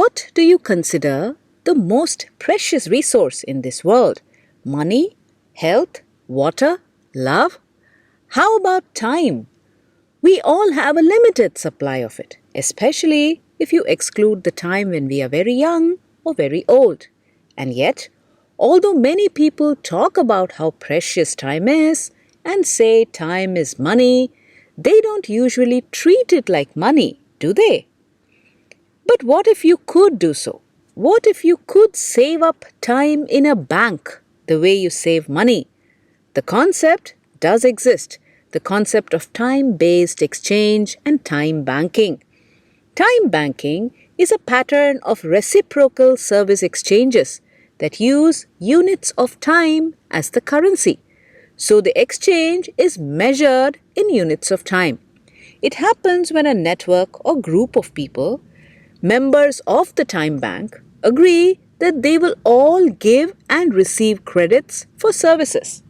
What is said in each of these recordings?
What do you consider the most precious resource in this world? Money, health, water, love? How about time? We all have a limited supply of it, especially if you exclude the time when we are very young or very old. And yet, although many people talk about how precious time is and say time is money, they don't usually treat it like money, do they? But what if you could do so? What if you could save up time in a bank the way you save money? The concept does exist, the concept of time-based exchange and time banking. Time banking is a pattern of reciprocal service exchanges that use units of time as the currency. So the exchange is measured in units of time. It happens when a network or group of people, members of the time bank, agree that they will all give and receive credits for services.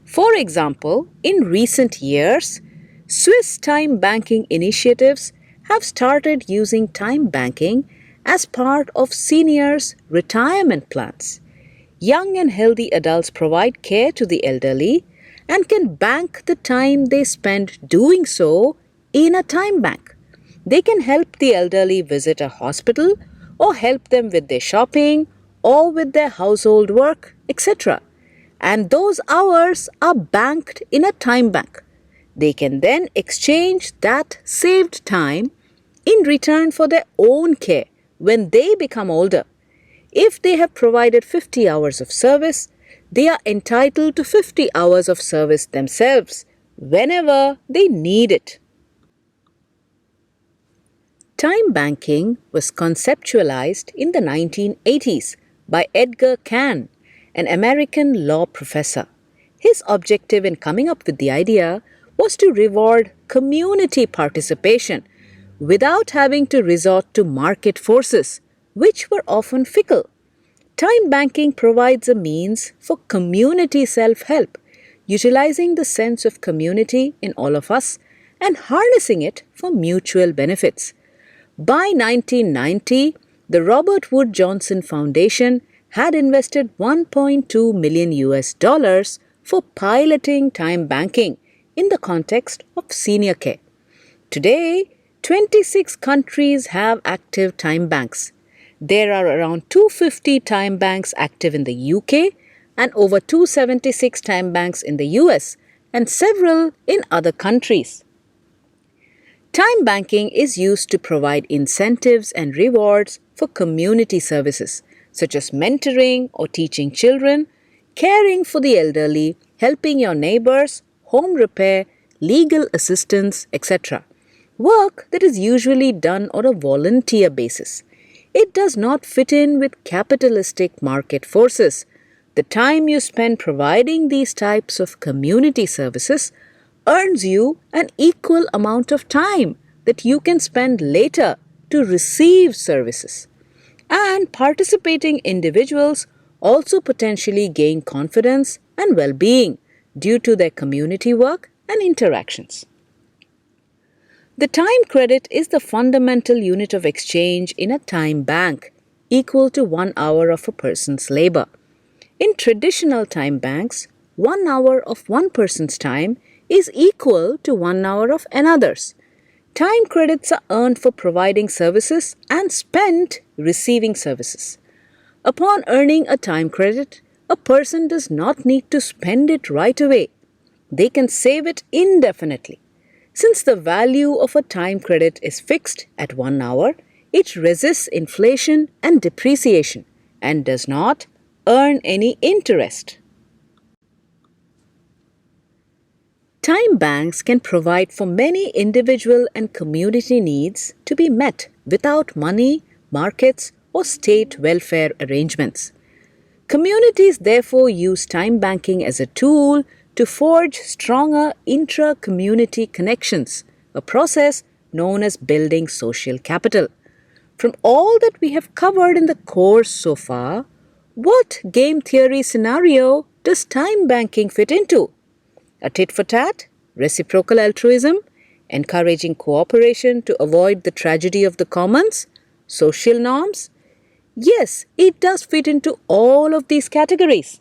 For example, in recent years, Swiss time banking initiatives have started using time banking as part of seniors' retirement plans. Young and healthy adults provide care to the elderly and can bank the time they spend doing so in a time bank. They can help the elderly visit a hospital or help them with their shopping or with their household work, etc. And those hours are banked in a time bank. They can then exchange that saved time in return for their own care when they become older. If they have provided 50 hours of service, they are entitled to 50 hours of service themselves whenever they need it. Time banking was conceptualized in the 1980s by Edgar Cahn, an American law professor. His objective in coming up with the idea was to reward community participation without having to resort to market forces, which were often fickle. Time banking provides a means for community self-help, utilizing the sense of community in all of us and harnessing it for mutual benefits. By 1990, the Robert Wood Johnson Foundation had invested $1.2 million for piloting time banking in the context of senior care. Today, 26 countries have active time banks. There are around 250 time banks active in the UK and over 276 time banks in the US and several in other countries. Time banking is used to provide incentives and rewards for community services such as mentoring or teaching children, caring for the elderly, helping your neighbors, home repair, legal assistance, etc. Work that is usually done on a volunteer basis. It does not fit in with capitalistic market forces. The time you spend providing these types of community services earns you an equal amount of time that you can spend later to receive services. And participating individuals also potentially gain confidence and well-being due to their community work and interactions. The time credit is the fundamental unit of exchange in a time bank, equal to 1 hour of a person's labor. In traditional time banks, 1 hour of one person's time is equal to 1 hour of another's. Time credits are earned for providing services and spent receiving services. Upon earning a time credit, a person does not need to spend it right away. They can save it indefinitely. Since the value of a time credit is fixed at 1 hour, it resists inflation and depreciation and does not earn any interest. Time banks can provide for many individual and community needs to be met without money, markets, or state welfare arrangements. Communities therefore use time banking as a tool to forge stronger intra-community connections, a process known as building social capital. From all that we have covered in the course so far, what game theory scenario does time banking fit into? A tit-for-tat, reciprocal altruism, encouraging cooperation to avoid the tragedy of the commons, social norms? Yes, it does fit into all of these categories.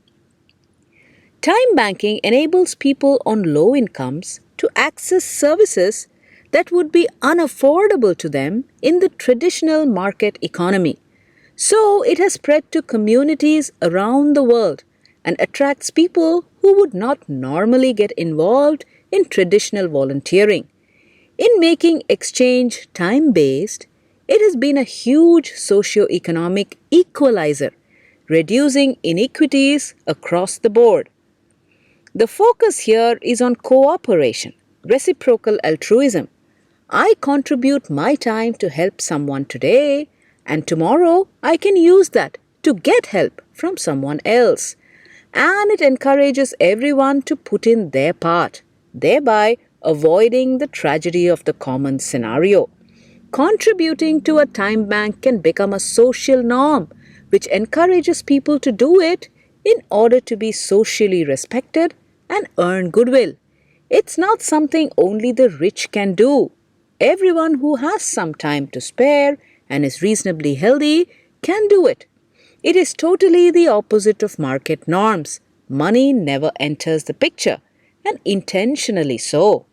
Time banking enables people on low incomes to access services that would be unaffordable to them in the traditional market economy. So it has spread to communities around the world and attracts people who would not normally get involved in traditional volunteering. In making exchange time based, it has been a huge socio-economic equalizer, reducing inequities across the board. The focus here is on cooperation, reciprocal altruism. I contribute my time to help someone today, and tomorrow I can use that to get help from someone else. And it encourages everyone to put in their part, thereby avoiding the tragedy of the common scenario. Contributing to a time bank can become a social norm, which encourages people to do it in order to be socially respected and earn goodwill. It's not something only the rich can do. Everyone who has some time to spare and is reasonably healthy can do it. It is totally the opposite of market norms. Money never enters the picture, and intentionally so.